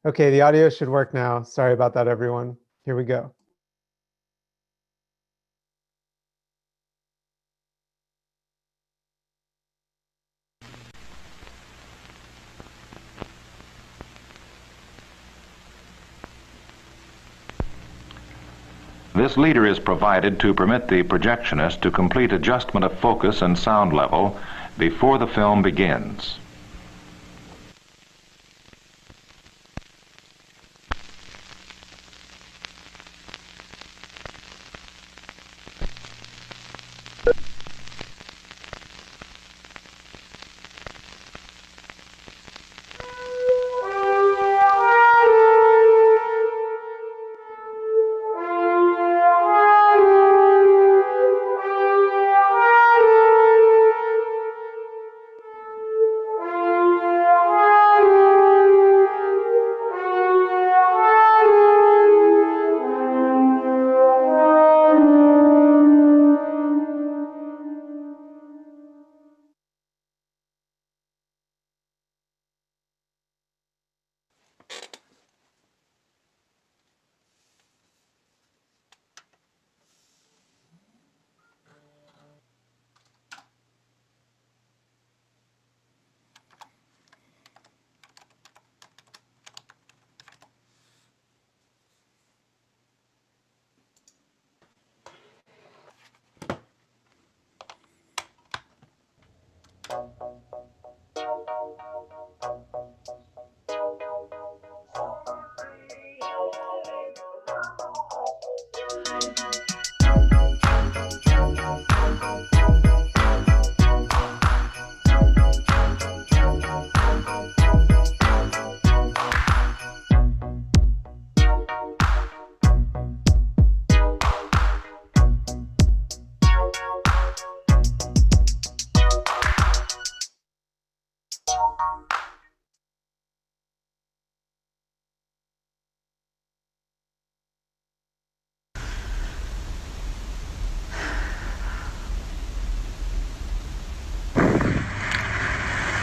Okay, the audio should work now. Sorry about that, everyone. Here we go. This leader is provided to permit the projectionist to complete adjustment of focus and sound level before the film begins.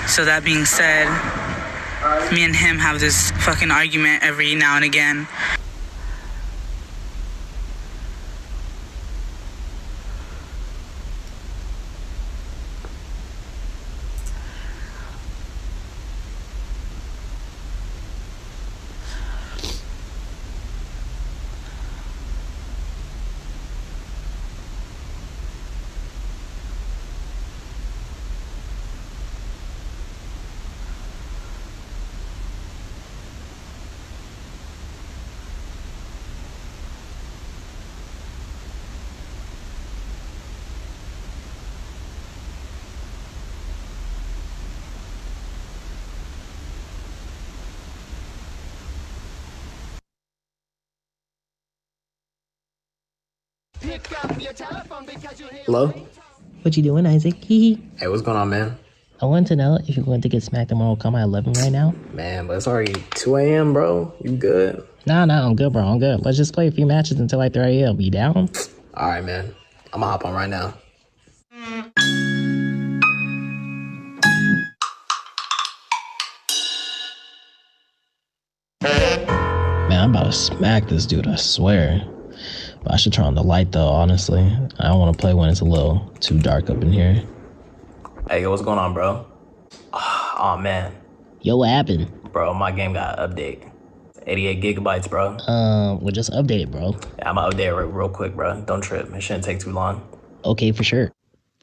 So that being said, me and him have this fucking argument every now and again. Hello? What you doing, Isaac? Hee. Hey, what's going on, man? I want to know if you're going to get smacked in Mortal Kombat 11 right now. Man, but it's already 2 a.m., bro. You good? Nah, I'm good, bro. I'm good. Let's just play a few matches until like 3 a.m. You down? All right, man. I'm gonna hop on right now. Man, I'm about to smack this dude, I swear. But I should turn on the light, though, honestly. I don't want to play when it's a little too dark up in here. Hey, yo, what's going on, bro? Oh, man. Yo, what happened? Bro, my game got an update. 88 gigabytes, bro. Well, just update it, bro. Yeah, I'm gonna update it real quick, bro. Don't trip. It shouldn't take too long. Okay, for sure.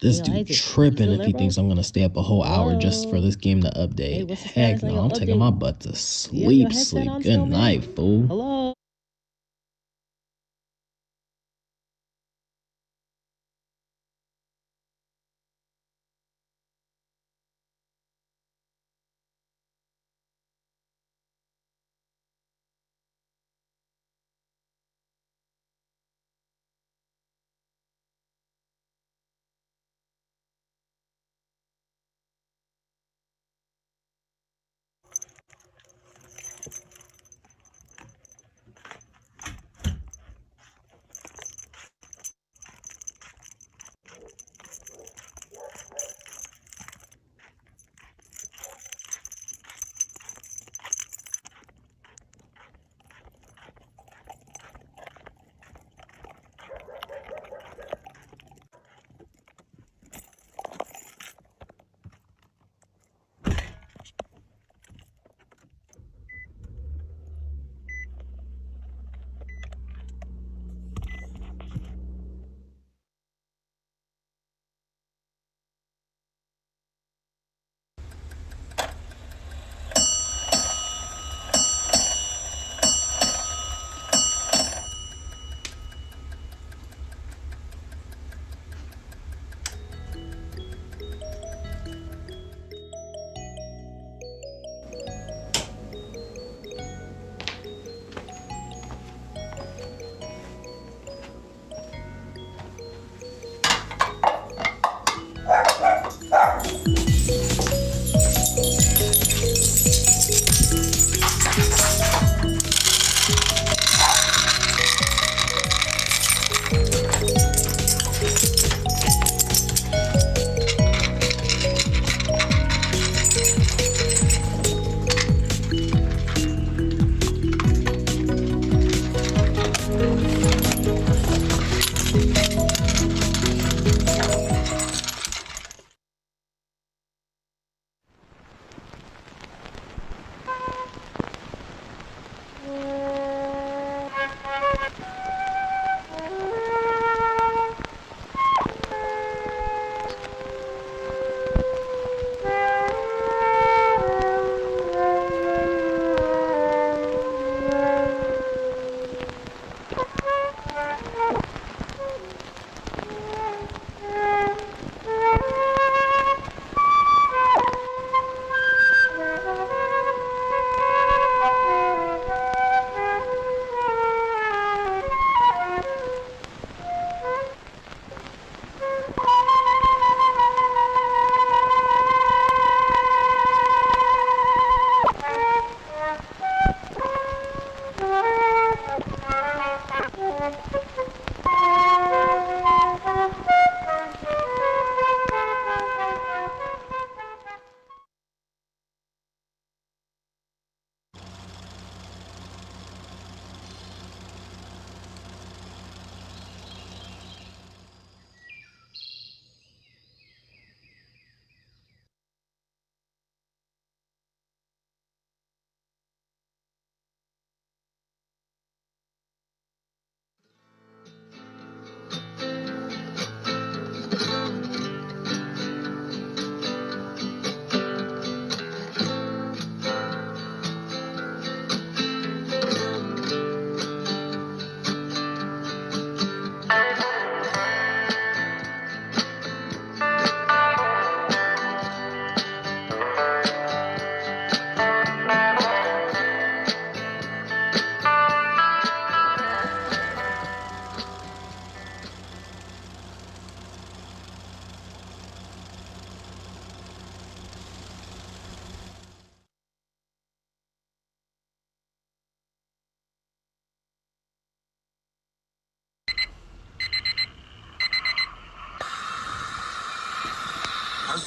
This Yo, dude Isaac, tripping you if still he there, thinks bro? I'm gonna stay up a whole hour just for Hello? this game to update. Hey, what's the Heck status on no, your I'm taking update? my butt to You have sleep, your headset on Good still, man? night, fool. Hello? As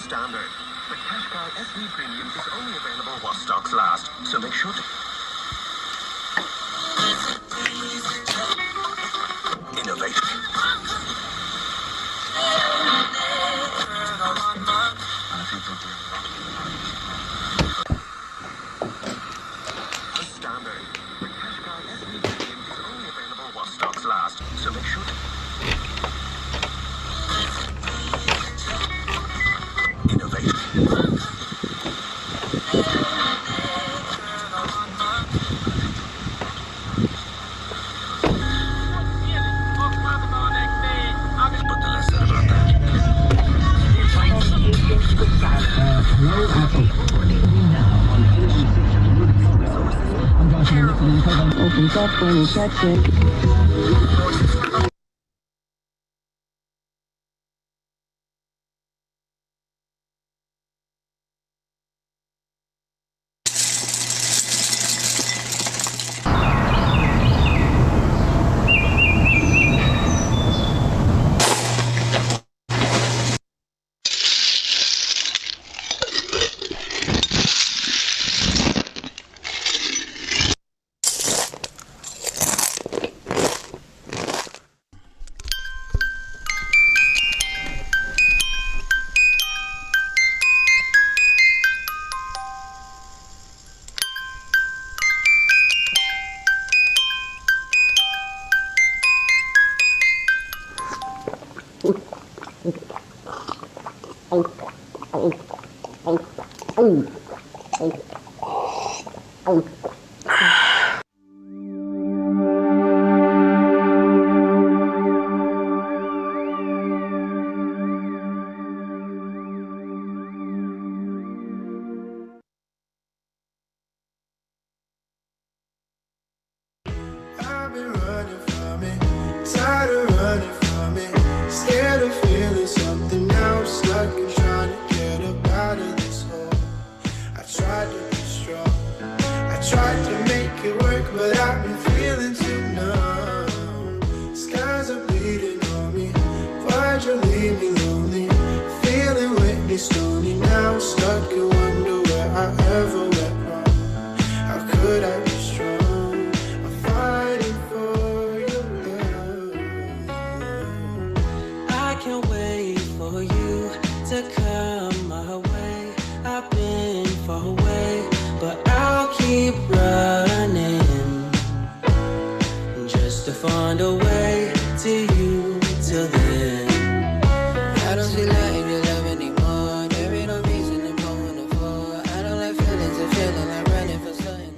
standard, the Qashqai SV Premium is only available while stocks last, so make sure to innovate. As standard, the Qashqai SV Premium is only available while stocks last, so make sure to innovate. But the less said about that. Opens up when you catch it. I've been running from it, tired of running from it, scared of feeling something now, stuck and trying to get up out of this hole. I tried to be strong, I tried to make it work, but I've been feeling too numb. Skies are bleeding on me, why'd you leave me lonely? Feeling wetly stony now, stuck and wonder where I ever went wrong. How could I be strong? Fighting for your love. I can't wait for you to come my way. I've been far away, but I'll keep running just to find a way to you till then. I don't see light in your love anymore. There ain't no reason I'm going to fall. I don't like feelings of feeling like running for something.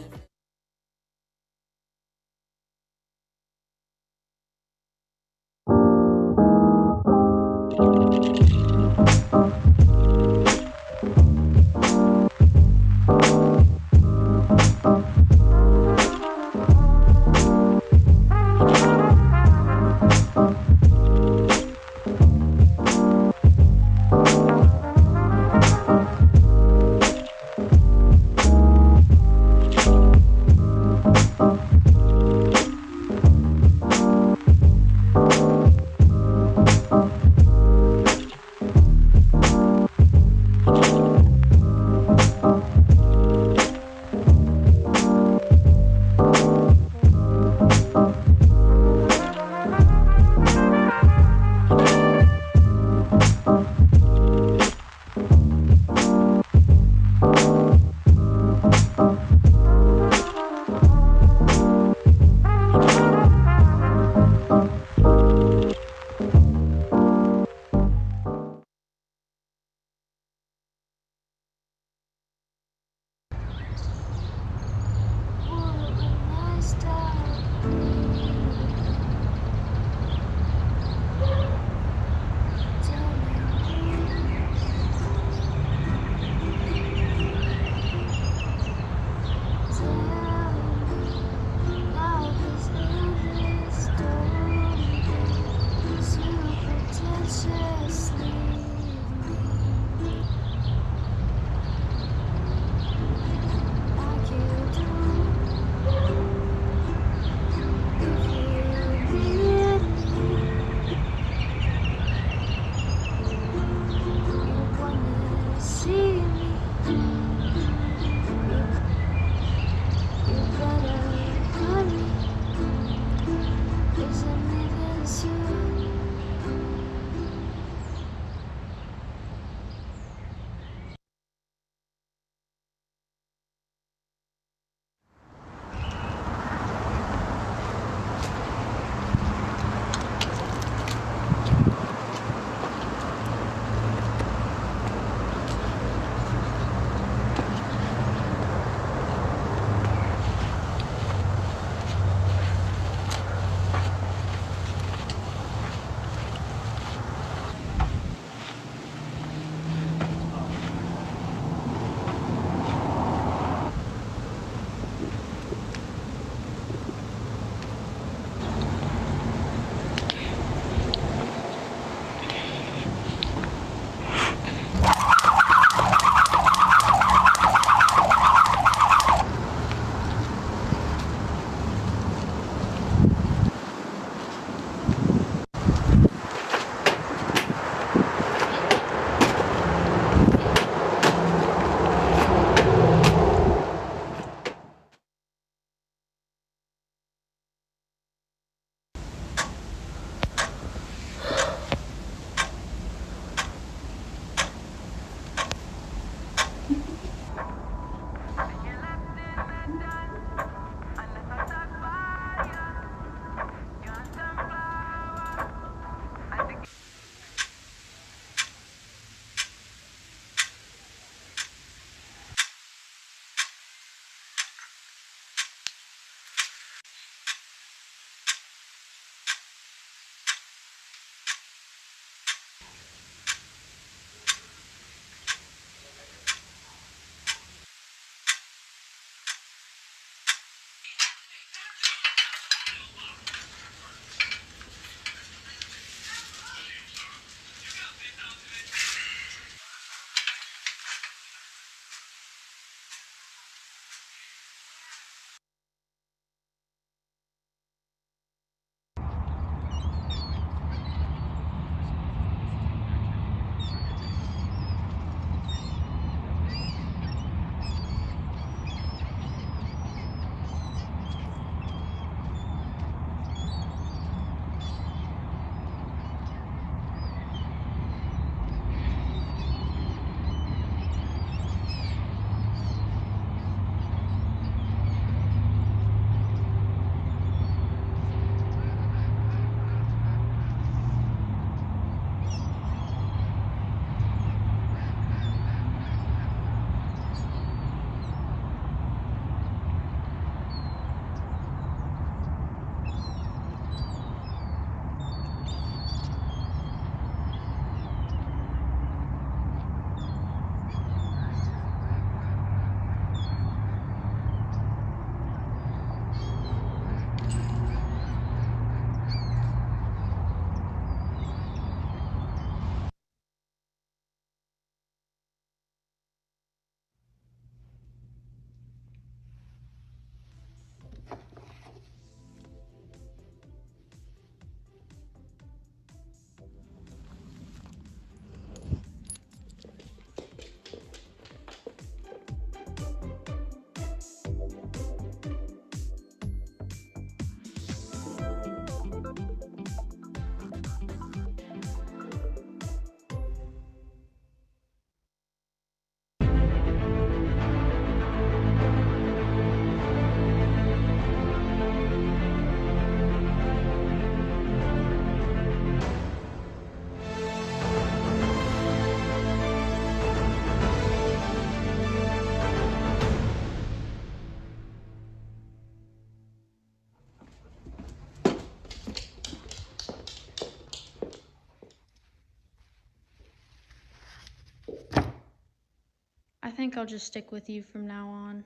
think I'll just stick with you from now on.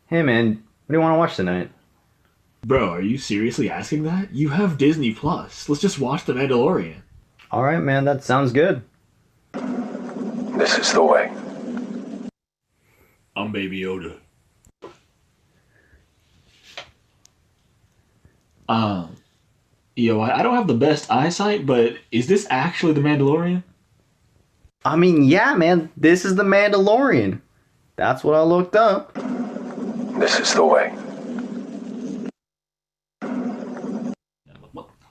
Hey man, what do you want to watch tonight? Bro, are you seriously asking that? You have Disney Plus. Let's just watch The Mandalorian. Alright man, that sounds good. This is the way. I'm Baby Yoda. Yo, I don't have the best eyesight, but is this actually The Mandalorian? I mean, yeah man, this is The Mandalorian. That's what I looked up. This is the way.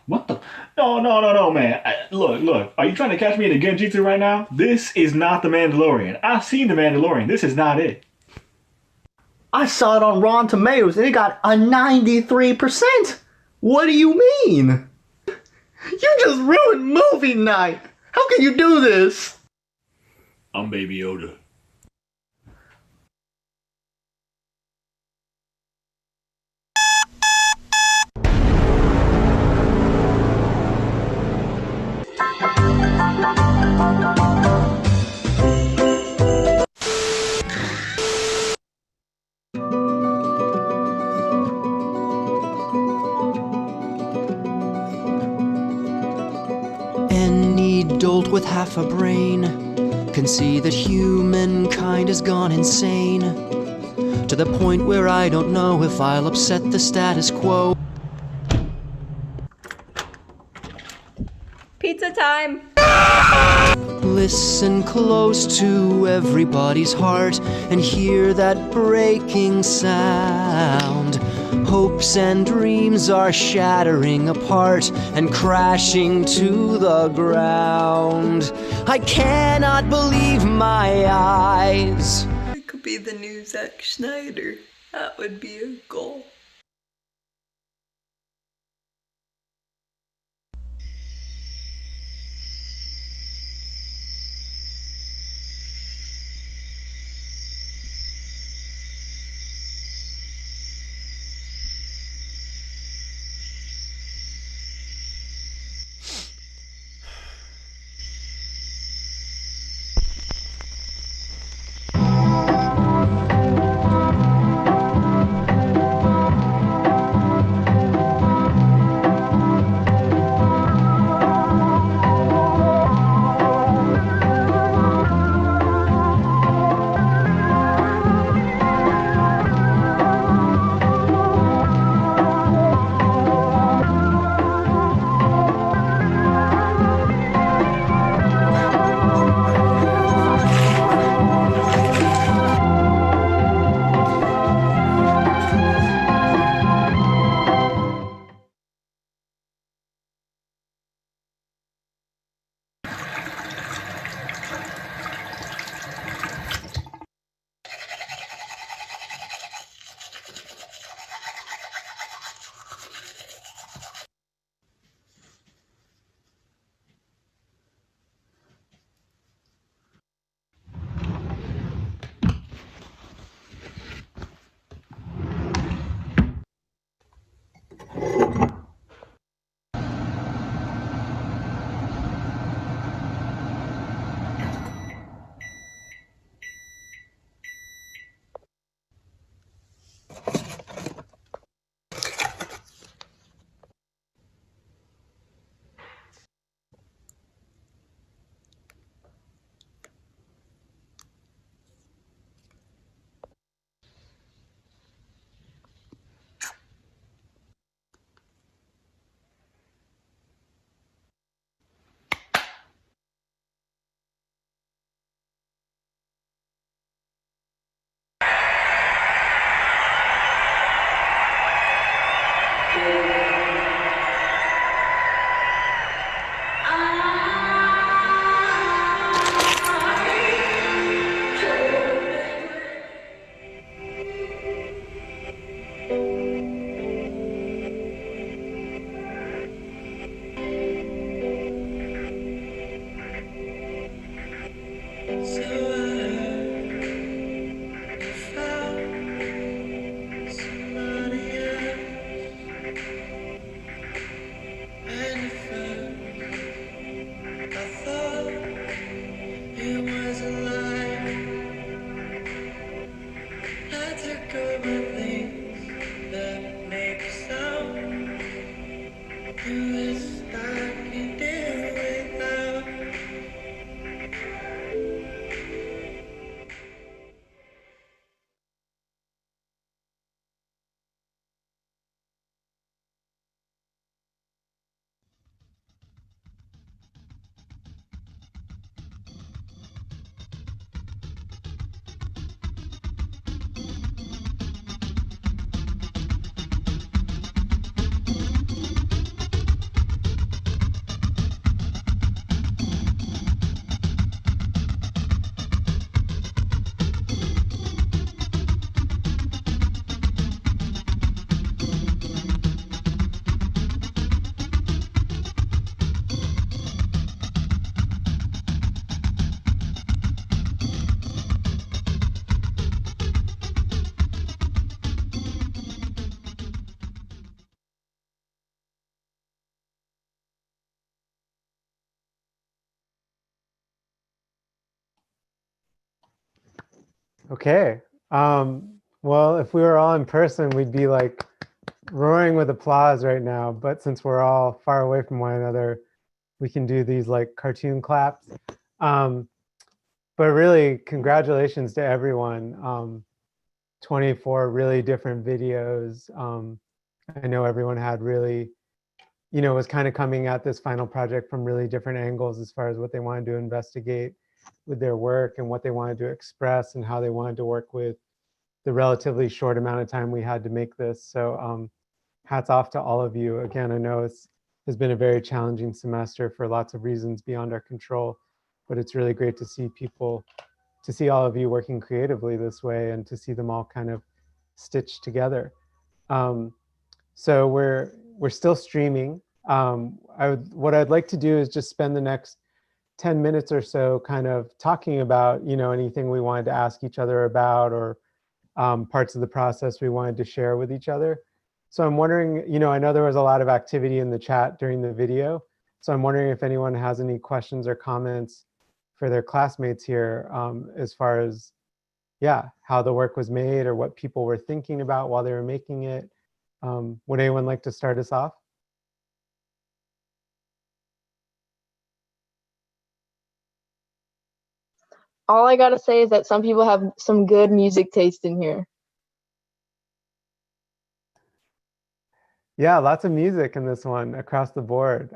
What the? No, man. Look. Are you trying to catch me in a genjutsu right now? This is not The Mandalorian. I've seen The Mandalorian. This is not it. I saw it on Rotten Tomatoes and it got a 93%. What do you mean? You just ruined movie night. How can you do this? I'm Baby Yoda. Any dolt with half a brain can see that humankind has gone insane, to the point where I don't know if I'll upset the status quo. of time. Listen close to everybody's heart and hear that breaking sound. Hopes and dreams are shattering apart and crashing to the ground. I cannot believe my eyes. I could be the new Zack Schneider. That would be a goal. Okay. Well, if we were all in person, we'd be like roaring with applause right now. But since we're all far away from one another, we can do these like cartoon claps. But really, congratulations to everyone. 24 really different videos. I know everyone had really was kind of coming at this final project from really different angles as far as what they wanted to investigate with their work and what they wanted to express and how they wanted to work with the relatively short amount of time we had to make this. So hats off to all of you. Again, I know has been a very challenging semester for lots of reasons beyond our control, but it's really great to see all of you working creatively this way and to see them all kind of stitched together. So we're still streaming. What I'd like to do is just spend the next 10 minutes or so kind of talking about, anything we wanted to ask each other about, or parts of the process we wanted to share with each other. So I'm wondering, I know there was a lot of activity in the chat during the video. So I'm wondering if anyone has any questions or comments for their classmates here, as far as, how the work was made or what people were thinking about while they were making it. Would anyone like to start us off? All I gotta say is that some people have some good music taste in here. Yeah, lots of music in this one across the board.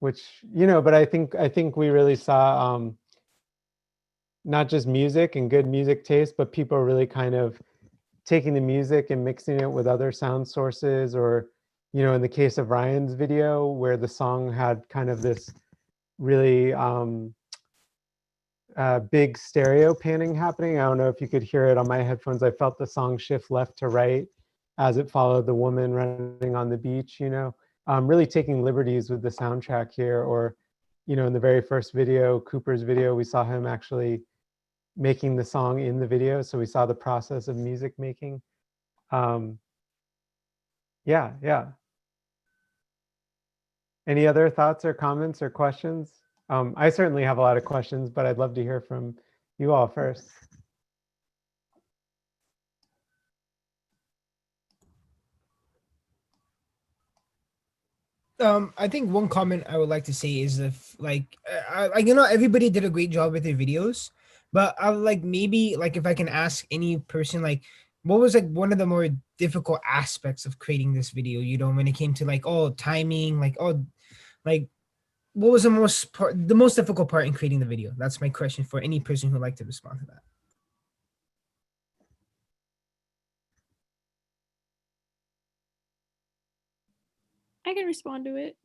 Which, but I think we really saw not just music and good music taste, but people really kind of taking the music and mixing it with other sound sources, or, in the case of Ryan's video, where the song had kind of this really big stereo panning happening. I don't know if you could hear it on my headphones. I felt the song shift left to right as it followed the woman running on the beach, really taking liberties with the soundtrack here. Or, in the very first video, Cooper's video, we saw him actually making the song in the video. So we saw the process of music making. Yeah. Any other thoughts or comments or questions? I certainly have a lot of questions, but I'd love to hear from you all first. I think one comment I would like to say is if everybody did a great job with their videos, but I like maybe like if I can ask any person like what was like one of the more difficult aspects of creating this video, when it came to timing, like what was the most difficult part in creating the video? That's my question for any person who'd like to respond to that. I can respond to it.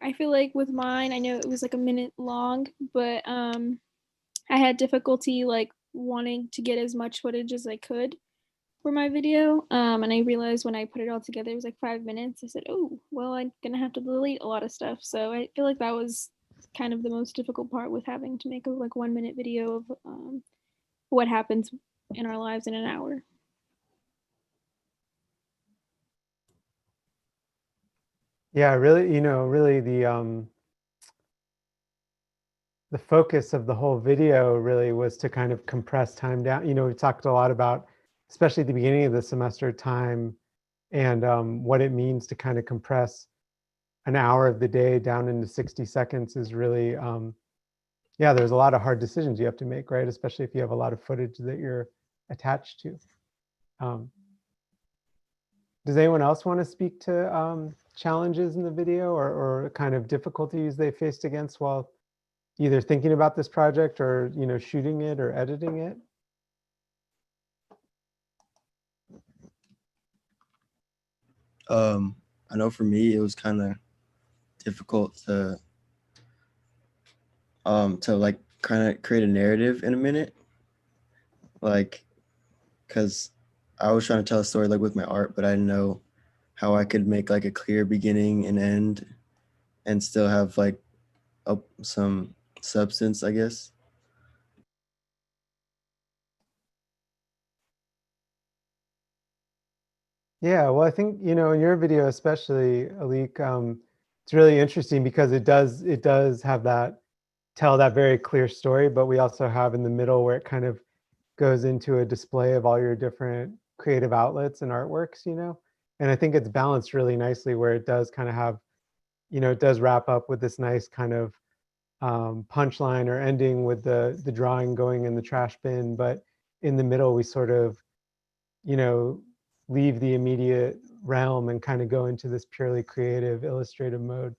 I feel like with mine, I know it was like a minute long, but I had difficulty like wanting to get as much footage as I could for my video. And I realized when I put it all together, it was like 5 minutes. I said, oh, well, I'm gonna have to delete a lot of stuff. So I feel like that was kind of the most difficult part with having to make a like 1 minute video of what happens in our lives in an hour. Yeah, really, really the focus of the whole video really was to kind of compress time down. We talked a lot about, especially at the beginning of the semester, time and what it means to kind of compress an hour of the day down into 60 seconds is really, there's a lot of hard decisions you have to make, right? Especially if you have a lot of footage that you're attached to. Does anyone else want to speak to challenges in the video or kind of difficulties they faced against while either thinking about this project or, shooting it or editing it? I know for me, it was kind of difficult to like kind of create a narrative in a minute, like, because I was trying to tell a story like with my art, but I didn't know how I could make like a clear beginning and end and still have like some substance, I guess. Yeah, well, I think, in your video, especially, Alik, it's really interesting because it does have tell that very clear story, but we also have in the middle where it kind of goes into a display of all your different creative outlets and artworks, and I think it's balanced really nicely where it does kind of have, it does wrap up with this nice kind of punchline or ending with the drawing going in the trash bin, but in the middle we sort of, leave the immediate realm and kind of go into this purely creative illustrative mode.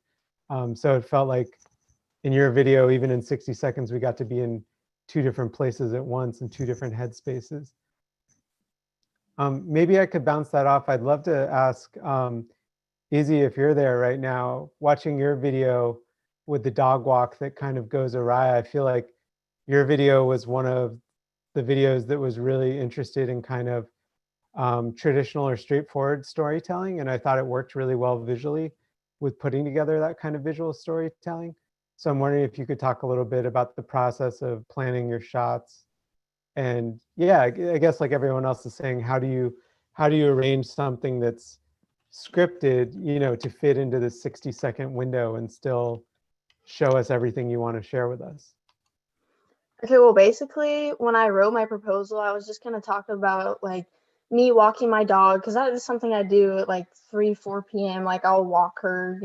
So it felt like in your video, even in 60 seconds, we got to be in 2 different places at once in 2 different headspaces. Maybe I could bounce that off. I'd love to ask Izzy, if you're there right now, watching your video with the dog walk that kind of goes awry. I feel like your video was one of the videos that was really interested in kind of traditional or straightforward storytelling. And I thought it worked really well visually with putting together that kind of visual storytelling. So I'm wondering if you could talk a little bit about the process of planning your shots. And yeah, I guess like everyone else is saying, how do you arrange something that's scripted, to fit into this 60-second window and still show us everything you want to share with us? Okay, well, basically, when I wrote my proposal, I was just gonna talk about like me walking my dog because that is something I do at like 3, 4 p.m. Like I'll walk her.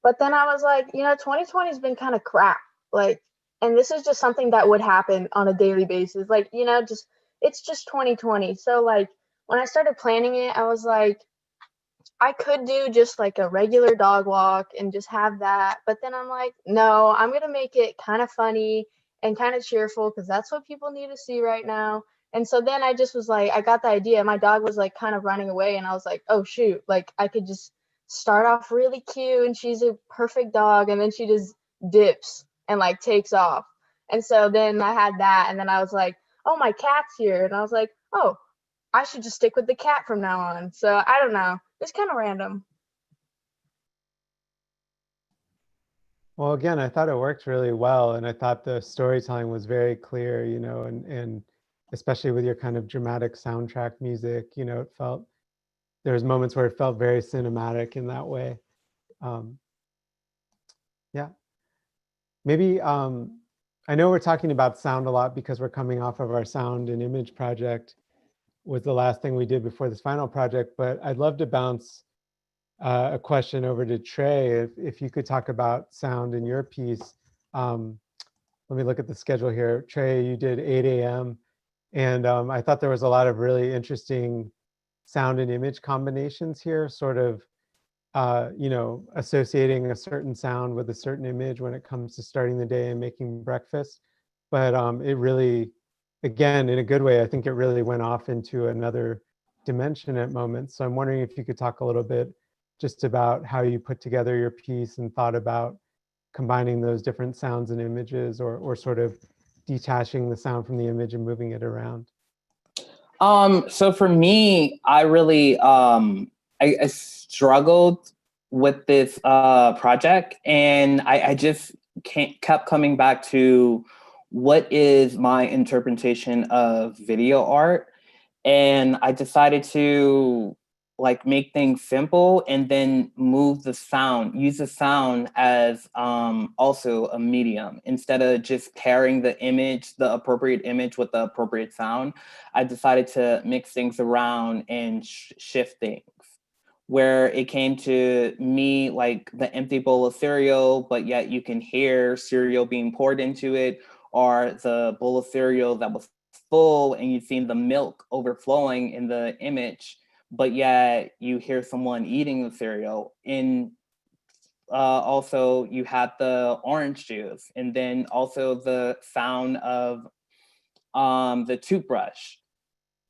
But then I was like, 2020 has been kind of crap. Like, and this is just something that would happen on a daily basis. Like, just it's just 2020. So like when I started planning it, I was like, I could do just like a regular dog walk and just have that. But then I'm like, no, I'm going to make it kind of funny and kind of cheerful because that's what people need to see right now. And so then I just was like, I got the idea. My dog was like kind of running away, and I was like, oh, shoot, like I could just start off really cute and she's a perfect dog. And then she just dips and like takes off. And so then I had that. And then I was like, oh, my cat's here. And I was like, oh, I should just stick with the cat from now on. So I don't know. It's kind of random. Well, again, I thought it worked really well, and I thought the storytelling was very clear, and especially with your kind of dramatic soundtrack music, it felt, there was moments where it felt very cinematic in that way. Yeah. Maybe, I know we're talking about sound a lot because we're coming off of our sound and image project, was the last thing we did before this final project, but I'd love to bounce a question over to Trey, if you could talk about sound in your piece. Let me look at the schedule here. Trey, you did 8 a.m. And I thought there was a lot of really interesting sound and image combinations here, sort of, associating a certain sound with a certain image when it comes to starting the day and making breakfast. But it really, again, in a good way, I think it really went off into another dimension at moments. So I'm wondering if you could talk a little bit just about how you put together your piece and thought about combining those different sounds and images, or sort of detaching the sound from the image and moving it around. So for me, I really I struggled with this project, and I just kept coming back to what is my interpretation of video art. And I decided to like make things simple and then use the sound as also a medium. Instead of just pairing the appropriate image with the appropriate sound, I decided to mix things around and shift things. Where it came to me, like the empty bowl of cereal, but yet you can hear cereal being poured into it, or the bowl of cereal that was full and you've seen the milk overflowing in the image, but yet you hear someone eating the cereal. In also you had the orange juice, and then also the sound of the toothbrush.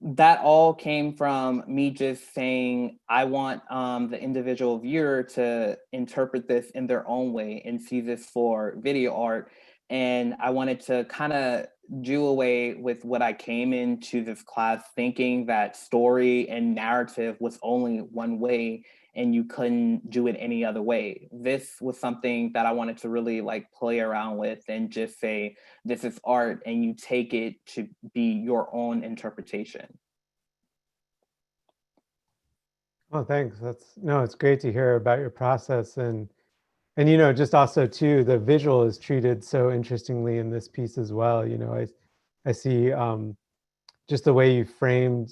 That all came from me just saying, I want the individual viewer to interpret this in their own way and see this for video art. And I wanted to kind of do away with what I came into this class thinking, that story and narrative was only one way and you couldn't do it any other way. This was something that I wanted to really like play around with and just say, this is art, and you take it to be your own interpretation. Oh, thanks. It's great to hear about your process, and just also too, the visual is treated so interestingly in this piece as well. I see just the way you framed,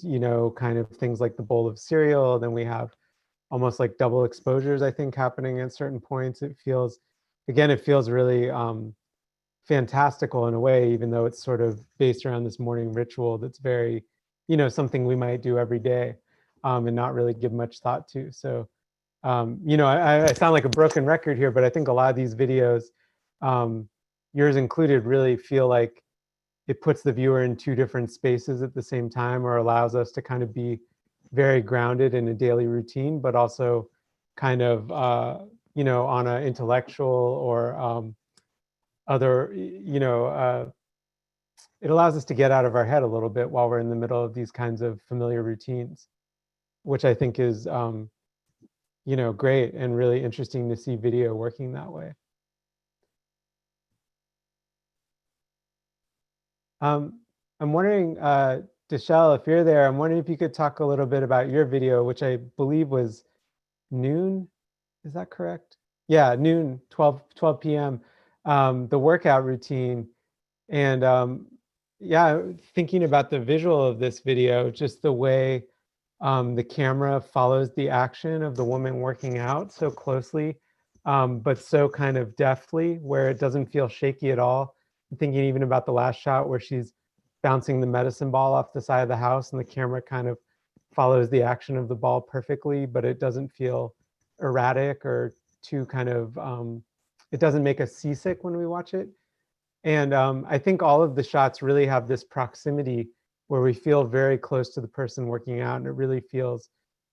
kind of things like the bowl of cereal. Then we have almost like double exposures, I think, happening at certain points. It feels really fantastical in a way, even though it's sort of based around this morning ritual that's very, something we might do every day. and not really give much thought to. So, you know, I sound like a broken record here, but I think a lot of these videos, yours included, really feel like it puts the viewer in two different spaces at the same time, or allows us to kind of be very grounded in a daily routine, but also kind of, you know, on an intellectual or other, you know, it allows us to get out of our head a little bit while we're in the middle of these kinds of familiar routines, which I think is, you know, great and really interesting to see video working that way. I'm wondering, Deshelle, if you're there, I'm wondering if you could talk a little bit about your video, which I believe was noon. Is that correct? Yeah, noon, 12 p.m. The workout routine. And yeah, thinking about the visual of this video, just the way the camera follows the action of the woman working out so closely, but so kind of deftly, where it doesn't feel shaky at all. I'm thinking even about the last shot where she's bouncing the medicine ball off the side of the house and the camera kind of follows the action of the ball perfectly, but it doesn't feel erratic or too kind of, it doesn't make us seasick when we watch it. And I think all of the shots really have this proximity where we feel very close to the person working out, and it really feels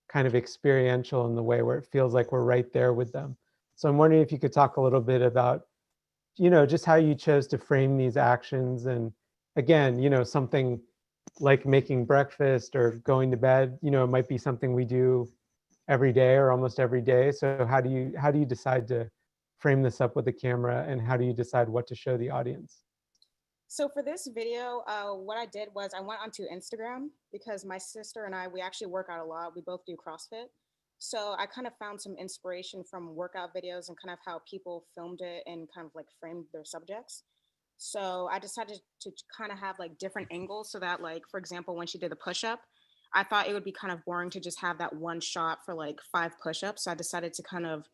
kind of experiential in the way where it feels like we're right there with them. So I'm wondering if you could talk a little bit about, you know, just how you chose to frame these actions. And again, you know, something like making breakfast or going to bed, you know, it might be something we do every day or almost every day. So how do you decide to frame this up with the camera, and how do you decide what to show the audience? So for this video, what I did was I went onto Instagram because my sister and I, we actually work out a lot. We both do CrossFit. So I kind of found some inspiration from workout videos and kind of how people filmed it and kind of like framed their subjects. So I decided to kind of have like different angles so that, like, for example, when she did the push-up, I thought it would be kind of boring to just have that one shot for like 5 push-ups. So I decided to kind of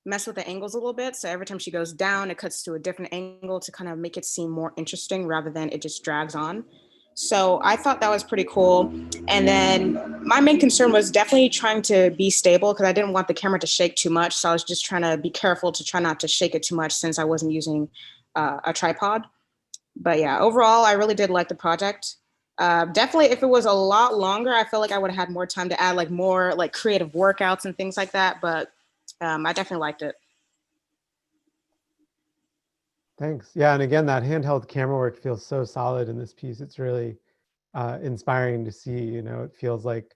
mess with the angles a little bit. So every time she goes down, it cuts to a different angle to kind of make it seem more interesting rather than it just drags on. So I thought that was pretty cool. And then my main concern was definitely trying to be stable because I didn't want the camera to shake too much. So I was just trying to be careful to try not to shake it too much since I wasn't using a tripod. But yeah, overall, I really did like the project. Definitely, if it was a lot longer, I feel like I would have had more time to add like more like creative workouts and things like that. But I definitely liked it. Thanks. Yeah, and again, that handheld camera work feels so solid in this piece. It's really inspiring to see. You know, it feels like,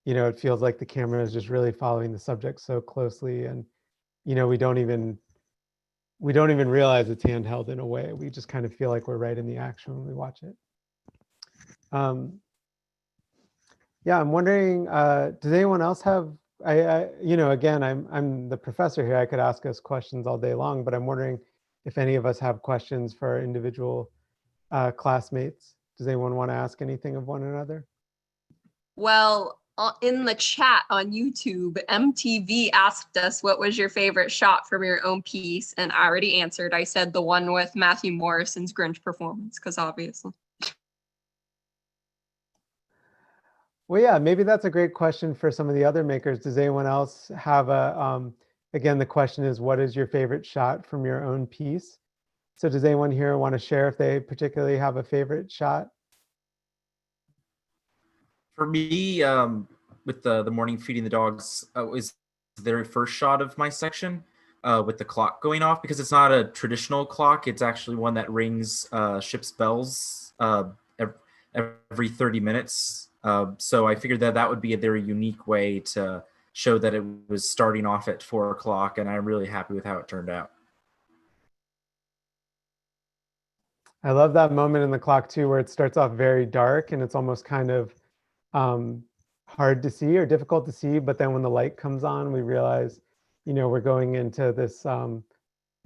you know, it feels like the camera is just really following the subject so closely, and you know, we don't even realize it's handheld in a way. We just kind of feel like we're right in the action when we watch it. Yeah, I'm wondering, does anyone else have? You know, again, I'm the professor here. I could ask us questions all day long, but I'm wondering if any of us have questions for our individual classmates. Does anyone want to ask anything of one another? Well, in the chat on YouTube, MTV asked us what was your favorite shot from your own piece, and I already answered. I said the one with Matthew Morrison's Grinch performance, because obviously. Well, yeah, maybe that's a great question for some of the other makers. Does anyone else have a, again, the question is, what is your favorite shot from your own piece? So does anyone here want to share if they particularly have a favorite shot? For me, with the morning feeding the dogs is the very first shot of my section with the clock going off, because it's not a traditional clock. It's actually one that rings ship's bells every 30 minutes. So I figured that would be a very unique way to show that it was starting off at 4 o'clock, and I'm really happy with how it turned out. I love that moment in the clock too, where it starts off very dark and it's almost kind of hard to see or difficult to see. But then when the light comes on, we realize, you know, we're going into this,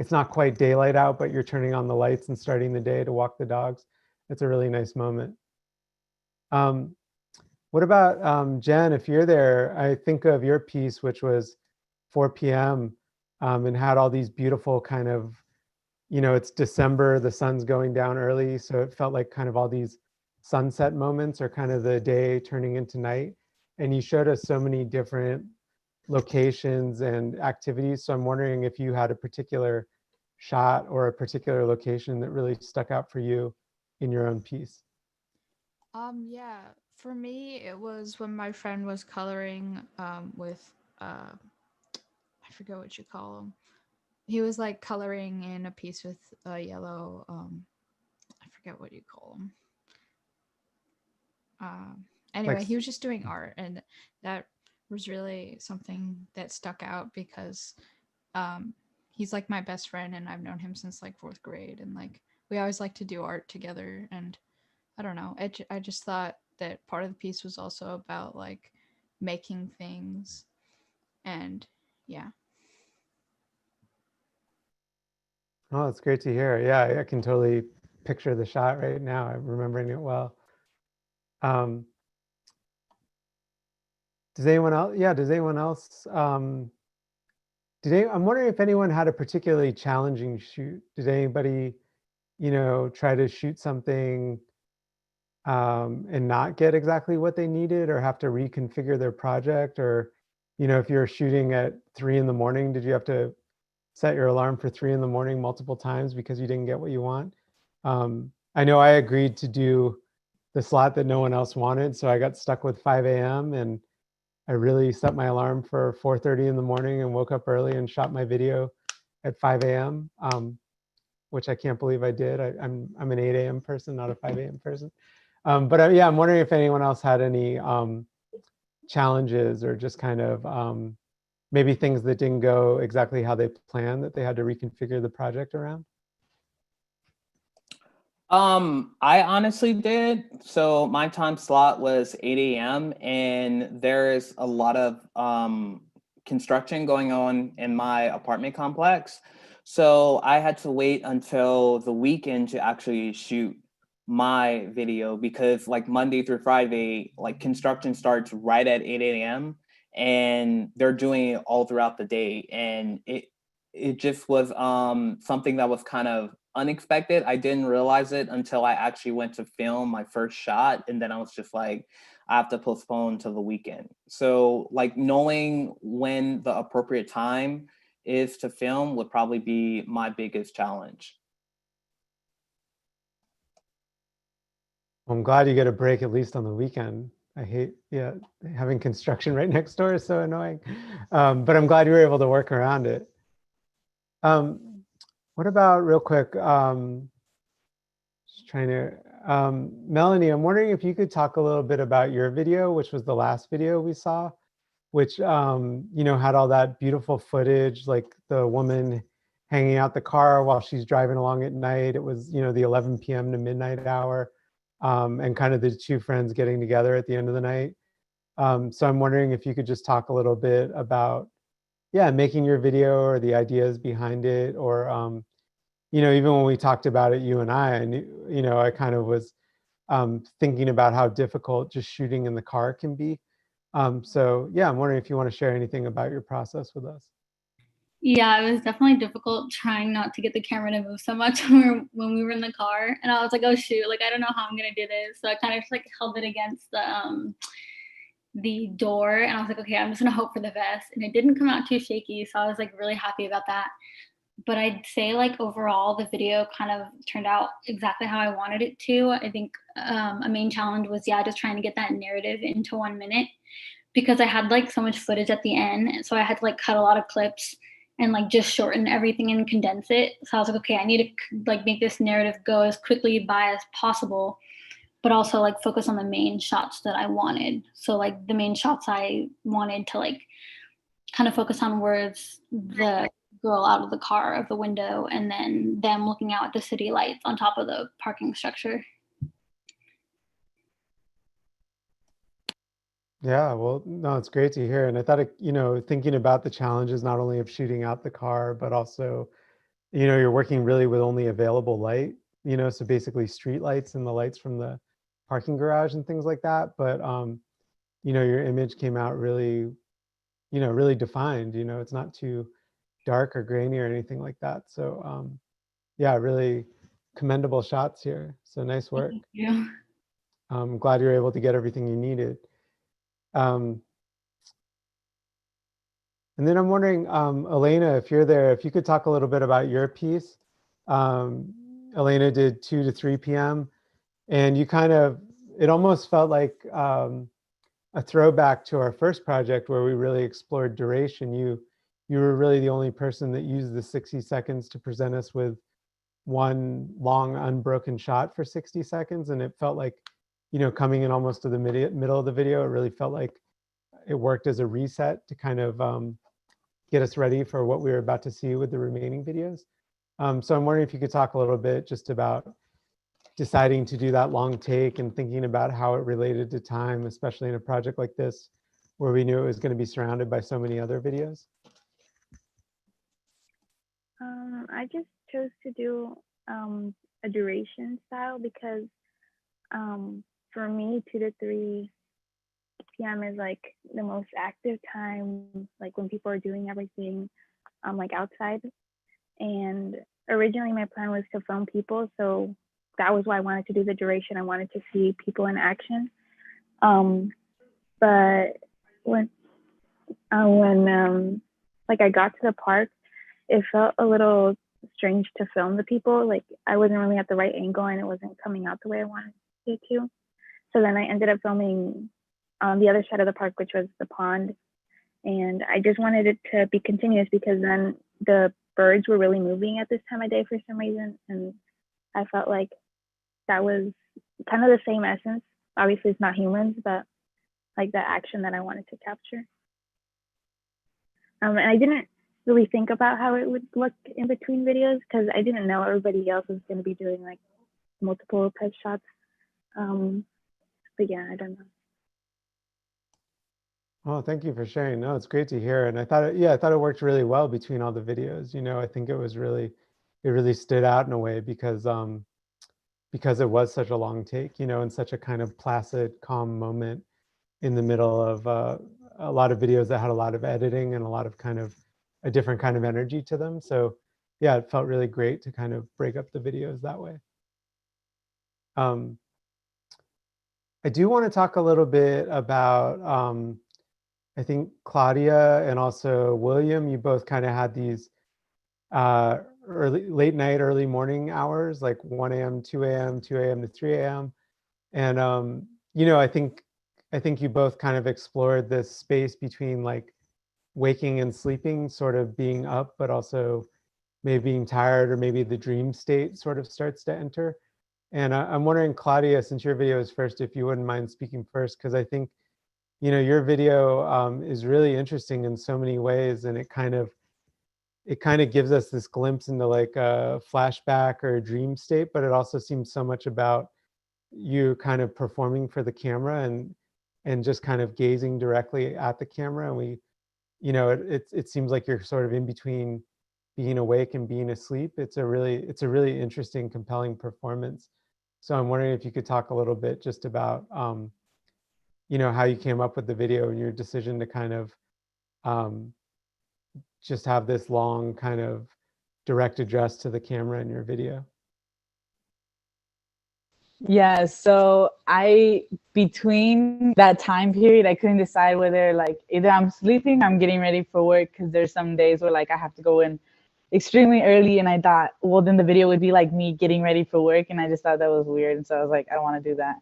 it's not quite daylight out, but you're turning on the lights and starting the day to walk the dogs. It's a really nice moment. What about Jen, if you're there? I think of your piece, which was 4 p.m. And had all these beautiful kind of, you know, it's December, the sun's going down early. So it felt like kind of all these sunset moments or kind of the day turning into night. and you showed us so many different locations and activities. So I'm wondering if you had a particular shot or a particular location that really stuck out for you in your own piece. Yeah, for me, it was when my friend was coloring with I forget what you call them. He was like coloring in a piece with a yellow I forget what you call them. Anyway, he was just doing art, and that was really something that stuck out because he's like my best friend, and I've known him since like 4th grade, and like we always like to do art together. And I don't know, I just thought that part of the piece was also about like making things, and yeah. Oh, it's great to hear. Yeah, I can totally picture the shot right now. I'm remembering it well. Does anyone else? Yeah, does anyone else? I'm wondering if anyone had a particularly challenging shoot. Did anybody, try to shoot something and not get exactly what they needed, or have to reconfigure their project? Or, if you're shooting at 3 in the morning, did you have to set your alarm for 3 in the morning multiple times because you didn't get what you want? I know I agreed to do the slot that no one else wanted, so I got stuck with 5 a.m. and I really set my alarm for 4:30 in the morning and woke up early and shot my video at 5 a.m., which I can't believe I did. I'm an 8 a.m. person, not a 5 a.m. person. But yeah, I'm wondering if anyone else had any challenges or just kind of maybe things that didn't go exactly how they planned that they had to reconfigure the project around. I honestly did. So my time slot was 8 a.m. and there's a lot of construction going on in my apartment complex. So I had to wait until the weekend to actually shoot my video because like Monday through Friday, like construction starts right at 8 a.m. and they're doing it all throughout the day. And it just was something that was kind of unexpected. I didn't realize it until I actually went to film my first shot, and then I was just like, I have to postpone to the weekend. So like knowing when the appropriate time is to film would probably be my biggest challenge. I'm glad you get a break at least on the weekend. I hate, having construction right next door is so annoying. But I'm glad you were able to work around it. What about, real quick, just trying to, Melanie, I'm wondering if you could talk a little bit about your video, which was the last video we saw, which, had all that beautiful footage, like the woman hanging out the car while she's driving along at night. It was, the 11 p.m. to midnight hour, and kind of the two friends getting together at the end of the night. So I'm wondering if you could just talk a little bit about, making your video or the ideas behind it, or, even when we talked about it, you and I knew, I kind of was thinking about how difficult just shooting in the car can be. So yeah, I'm wondering if you want to share anything about your process with us. Yeah, it was definitely difficult trying not to get the camera to move so much when we were in the car. And I was like, oh shoot, like I don't know how I'm gonna do this. So I kind of just like held it against the door, and I was like, okay, I'm just gonna hope for the best. And it didn't come out too shaky, so I was like really happy about that. But I'd say like overall the video kind of turned out exactly how I wanted it to. I think a main challenge was just trying to get that narrative into 1 minute, because I had like so much footage at the end, and so I had to like cut a lot of clips and like just shorten everything and condense it. So I was like, okay, I need to like make this narrative go as quickly by as possible, but also like focus on the main shots that I wanted. So like the main shots I wanted to like kind of focus on was the girl out of the car of the window, and then them looking out at the city lights on top of the parking structure. Yeah, well, no, it's great to hear. And I thought, thinking about the challenges, not only of shooting out the car, but also, you're working really with only available light, so basically street lights and the lights from the parking garage and things like that. But, your image came out really, really defined, it's not too dark or grainy or anything like that. So, yeah, really commendable shots here. So nice work. Yeah. I'm glad you're able to get everything you needed. And then I'm wondering, Elena, if you're there, if you could talk a little bit about your piece. Elena did 2 to 3 p.m. and you kind of, it almost felt like a throwback to our first project where we really explored duration. You were really the only person that used the 60 seconds to present us with one long unbroken shot for 60 seconds. And it felt like, coming in almost to the middle of the video, it really felt like it worked as a reset to kind of get us ready for what we were about to see with the remaining videos. So I'm wondering if you could talk a little bit just about deciding to do that long take and thinking about how it related to time, especially in a project like this, where we knew it was going to be surrounded by so many other videos. I just chose to do a duration style because for me, 2 to 3 p.m. is like the most active time, like when people are doing everything like outside. And originally my plan was to film people, so that was why I wanted to do the duration. I wanted to see people in action. But when like I got to the park, it felt a little strange to film the people. Like I wasn't really at the right angle and it wasn't coming out the way I wanted it to. So then I ended up filming on the other side of the park, which was the pond. And I just wanted it to be continuous because then the birds were really moving at this time of day for some reason. And I felt like that was kind of the same essence. Obviously it's not humans, but like the action that I wanted to capture. And I didn't really think about how it would look in between videos because I didn't know everybody else was going to be doing like multiple type shots. But yeah, I don't know. Oh, thank you for sharing. No, it's great to hear. And I thought, I thought it worked really well between all the videos. I think it really stood out in a way because it was such a long take, and such a kind of placid, calm moment in the middle of a lot of videos that had a lot of editing and a lot of kind of a different kind of energy to them. So yeah, it felt really great to kind of break up the videos that way. I do want to talk a little bit about, I think Claudia and also William, you both kind of had these late night, early morning hours, like 1 a.m., 2 a.m., 2 a.m. to 3 a.m. And, I think you both kind of explored this space between like waking and sleeping, sort of being up, but also maybe being tired, or maybe the dream state sort of starts to enter. And I'm wondering, Claudia, since your video is first, if you wouldn't mind speaking first, because I think, your video is really interesting in so many ways, and it kind of gives us this glimpse into like a flashback or a dream state, but it also seems so much about you kind of performing for the camera and just kind of gazing directly at the camera. And we, it seems like you're sort of in between being awake and being asleep. It's a really interesting, compelling performance. So I'm wondering if you could talk a little bit just about, how you came up with the video and your decision to kind of just have this long kind of direct address to the camera in your video. Yeah, so between that time period, I couldn't decide whether like either I'm sleeping or I'm getting ready for work, because there's some days where like I have to go in extremely early, and I thought, well, then the video would be like me getting ready for work, and I just thought that was weird, and so I was like, I don't want to do that.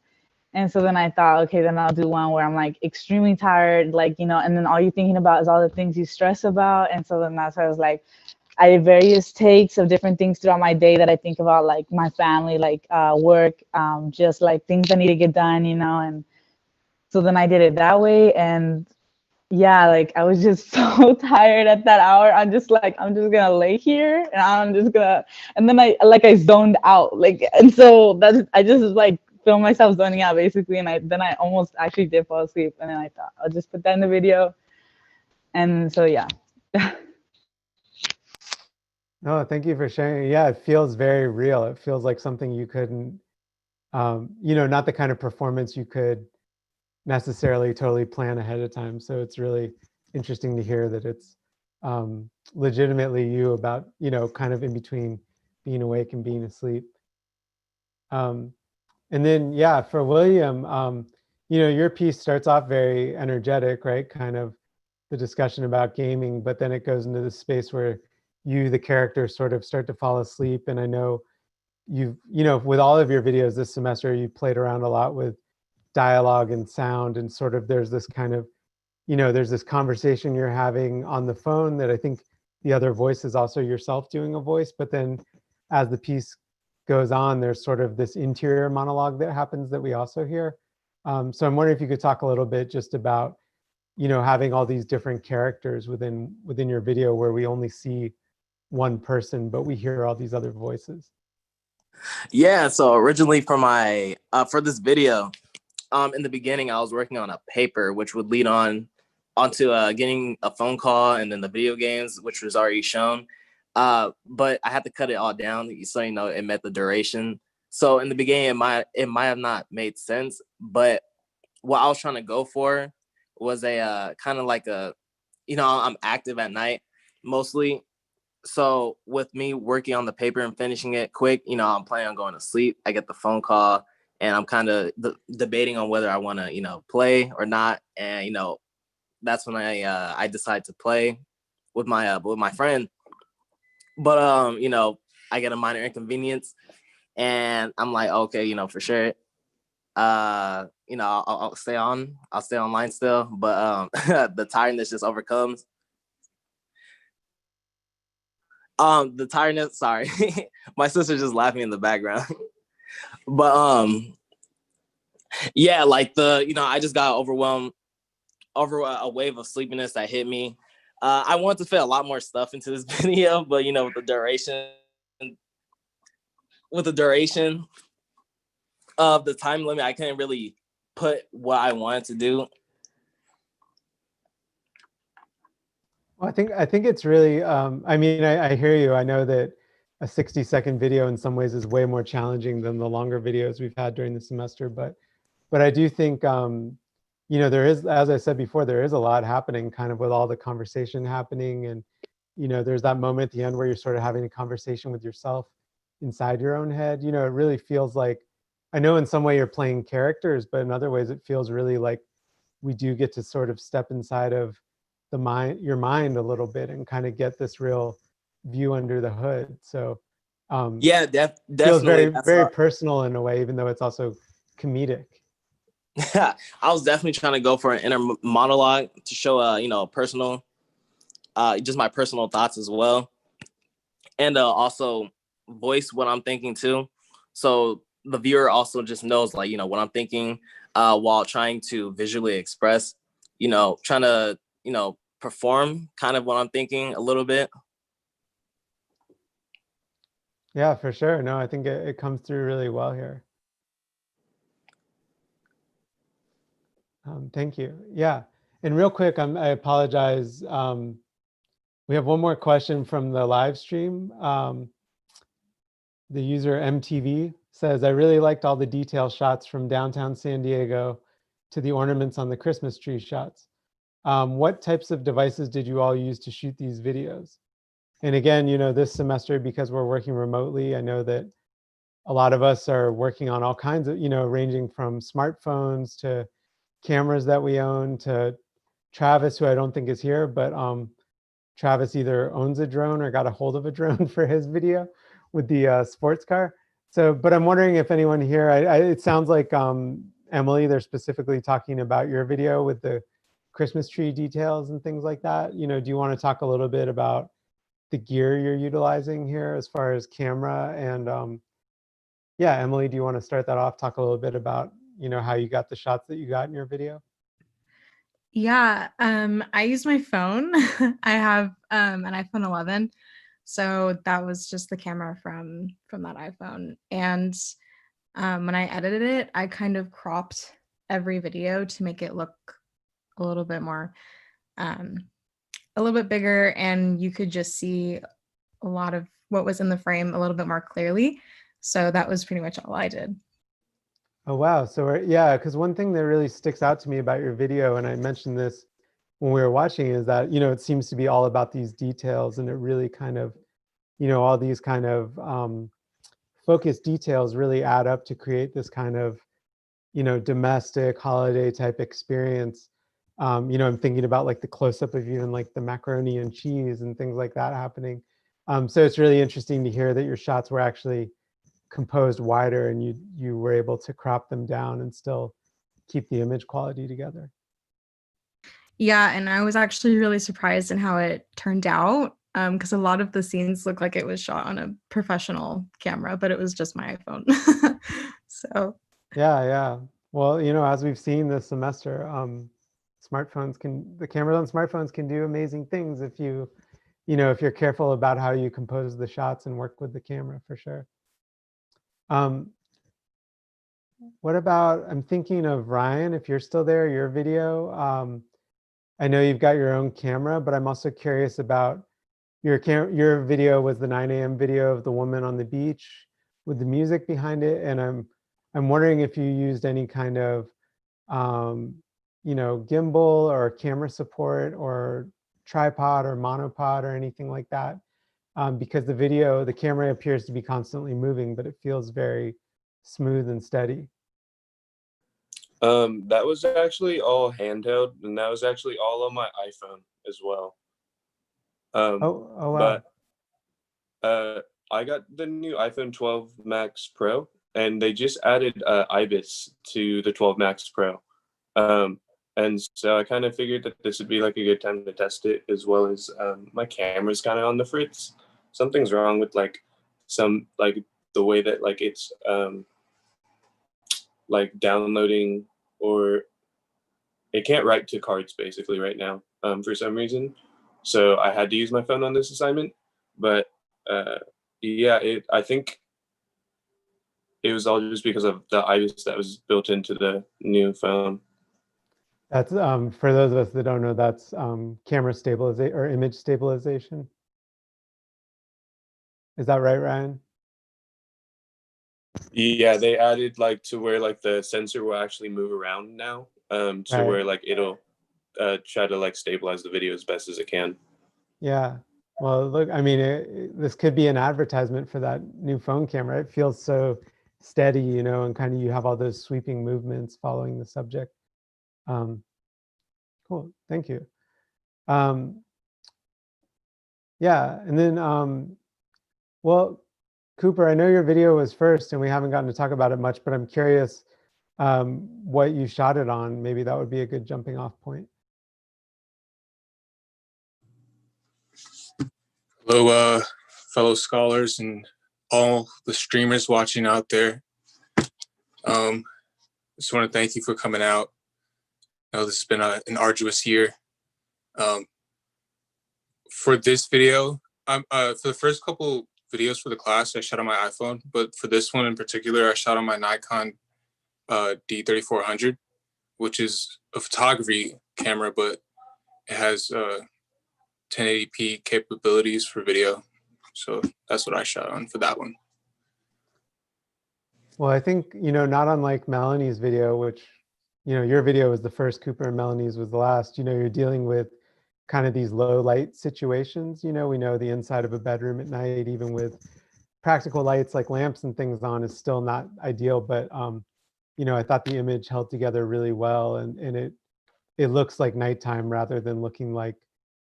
And so then I thought, okay, then I'll do one where I'm like extremely tired, like, and then all you're thinking about is all the things you stress about. And so then that's why I was like, I did various takes of different things throughout my day that I think about, like my family, like work, just like things that need to get done, and so then I did it that way. And yeah, like I was just so tired at that hour. I'm just like, I'm just gonna lay here and I'm just gonna, and then I zoned out, like, and so I just like filmed myself zoning out basically, and I almost actually did fall asleep, and then I thought I'll just put that in the video, and so yeah. No, thank you for sharing. Yeah, it feels very real. It feels like something you couldn't, not the kind of performance you could necessarily totally plan ahead of time. So it's really interesting to hear that it's legitimately you about, kind of in between being awake and being asleep. And then, yeah, for William, you know, your piece starts off very energetic, right? Kind of the discussion about gaming, but then it goes into this space where you, the character, sort of start to fall asleep. And I know you know, with all of your videos this semester, you played around a lot with dialogue and sound, and sort of there's this kind of, you know, there's this conversation you're having on the phone that I think the other voice is also yourself doing a voice, but then as the piece goes on, there's sort of this interior monologue that happens that we also hear. So I'm wondering if you could talk a little bit just about, you know, having all these different characters within your video where we only see one person, but we hear all these other voices. Yeah, so originally for my for this video, in the beginning I was working on a paper which would lead on onto getting a phone call and then the video games, which was already shown. But I had to cut it all down so you know it met the duration. So in the beginning it might have not made sense, but what I was trying to go for was a kind of like a, you know, I'm active at night mostly. So with me working on the paper and finishing it quick, you know, I'm planning on going to sleep. I get the phone call and I'm kind of debating on whether I want to, you know, play or not. And, you know, that's when I decide to play with my friend. But, you know, I get a minor inconvenience and I'm like, okay, you know, for sure. You know, I'll stay on. I'll stay online still. But the tiredness just overcomes. The tiredness, sorry. My sister's just laughing in the background. But yeah, like you know, I just got overwhelmed over a wave of sleepiness that hit me. I wanted to fit a lot more stuff into this video, but you know, with the duration of the time limit, I couldn't really put what I wanted to do. Well, I think it's really, I mean, I hear you. I know that a 60-second video in some ways is way more challenging than the longer videos we've had during the semester. But I do think, you know, there is, as I said before, there is a lot happening kind of with all the conversation happening. And, you know, there's that moment at the end where you're sort of having a conversation with yourself inside your own head. You know, it really feels like, I know in some way you're playing characters, but in other ways it feels really like we do get to sort of step inside of your mind a little bit and kind of get this real view under the hood. So yeah, definitely feels very personal in a way, even though it's also comedic. I was definitely trying to go for an inner monologue to show you know, personal just my personal thoughts as well, and also voice what I'm thinking too, so the viewer also just knows, like, you know, what I'm thinking while trying to visually express, you know, trying to, you know, perform kind of what I'm thinking a little bit. Yeah, for sure. No, I think it comes through really well here. Thank you. Yeah. And real quick, I apologize. We have one more question from the live stream. The user MTV says, I really liked all the detail shots from downtown San Diego to the ornaments on the Christmas tree shots. What types of devices did you all use to shoot these videos? And again, you know, this semester, because we're working remotely, I know that a lot of us are working on all kinds of, you know, ranging from smartphones to cameras that we own, to Travis, who I don't think is here, but Travis either owns a drone or got a hold of a drone for his video with the sports car. So, but I'm wondering if anyone here, it sounds like Emily, they're specifically talking about your video with the Christmas tree details and things like that. You know, do you want to talk a little bit about the gear you're utilizing here as far as camera? And yeah, Emily, do you want to start that off? Talk a little bit about, you know, how you got the shots that you got in your video? Yeah, I use my phone. I have an iPhone 11, so that was just the camera from that iPhone. And when I edited it, I kind of cropped every video to make it look a little bit more, a little bit bigger, and you could just see a lot of what was in the frame a little bit more clearly. So that was pretty much all I did. Oh, wow. So yeah, because one thing that really sticks out to me about your video, and I mentioned this when we were watching, is that, you know, it seems to be all about these details, and it really kind of, you know, all these kind of focused details really add up to create this kind of, domestic holiday type experience. I'm thinking about like the close-up of even like the macaroni and cheese and things like that happening. So it's really interesting to hear that your shots were actually composed wider and you were able to crop them down and still keep the image quality together. Yeah, and I was actually really surprised in how it turned out, because a lot of the scenes looked like it was shot on a professional camera, but it was just my iPhone. So Yeah. Well, as we've seen this semester, the cameras on smartphones can do amazing things if if you're careful about how you compose the shots and work with the camera, for sure. What about, I'm thinking of Ryan, if you're still there, your video. I know you've got your own camera, but I'm also curious about your video was the 9 a.m. video of the woman on the beach with the music behind it. And I'm wondering if you used any kind of, gimbal or camera support or tripod or monopod or anything like that. Because the camera appears to be constantly moving, but it feels very smooth and steady. That was actually all handheld, and that was actually all on my iPhone as well. Oh wow. But I got the new iPhone 12 Max Pro, and they just added IBIS to the 12 Max Pro. And so I kind of figured that this would be like a good time to test it, as well as my camera's kind of on the fritz. Something's wrong with like the way that like it's like downloading, or it can't write to cards basically right now for some reason. So I had to use my phone on this assignment. But yeah, I think it was all just because of the IBIS that was built into the new phone. That's for those of us that don't know, that's camera stabilization or image stabilization. Is that right, Ryan? Yeah, they added like to where like the sensor will actually move around now, to Right. where like it'll try to like stabilize the video as best as it can. Yeah. Well, look, I mean, this could be an advertisement for that new phone camera. It feels so steady, and kind of you have all those sweeping movements following the subject. Cool. Thank you. Yeah. And then, well, Cooper, I know your video was first and we haven't gotten to talk about it much, but I'm curious what you shot it on. Maybe that would be a good jumping off point. Hello, fellow scholars and all the streamers watching out there. Just want to thank you for coming out. I know this has been an arduous year. For this video, for the first couple videos for the class, I shot on my iPhone, but for this one in particular, I shot on my Nikon D3400, which is a photography camera, but it has 1080p capabilities for video. So that's what I shot on for that one. Well, I think, not unlike Melanie's video, which, your video was the first, Cooper, and Melanie's was the last, you're dealing with kind of these low light situations. We know the inside of a bedroom at night, even with practical lights like lamps and things on, is still not ideal. But, I thought the image held together really well, and it looks like nighttime rather than looking like,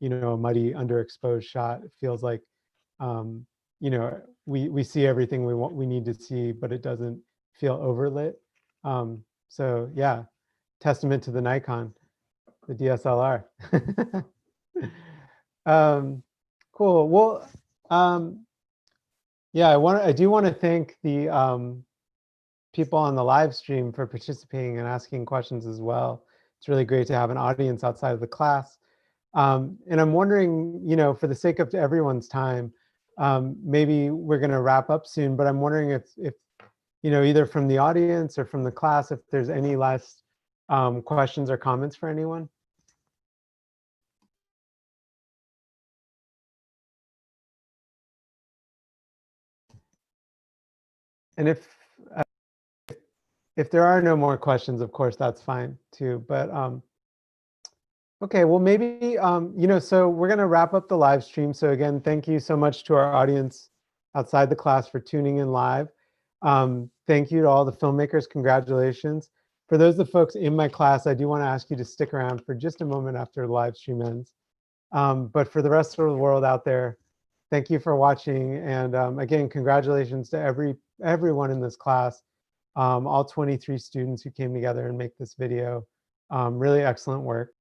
a muddy underexposed shot. It feels like, we see everything we need to see, but it doesn't feel overlit. So yeah, testament to the Nikon, the DSLR. Cool. Well, yeah, I do want to thank the people on the live stream for participating and asking questions as well. It's really great to have an audience outside of the class. And I'm wondering, for the sake of everyone's time, maybe we're going to wrap up soon, but I'm wondering if either from the audience or from the class, if there's any last questions or comments for anyone. And if there are no more questions, of course, that's fine too. But okay, well, maybe, so we're going to wrap up the live stream. So again, thank you so much to our audience outside the class for tuning in live. Thank you to all the filmmakers. Congratulations. For those of the folks in my class, I do want to ask you to stick around for just a moment after the live stream ends. But for the rest of the world out there, thank you for watching. And again, congratulations to everyone in this class, all 23 students who came together and make this video. Really excellent work.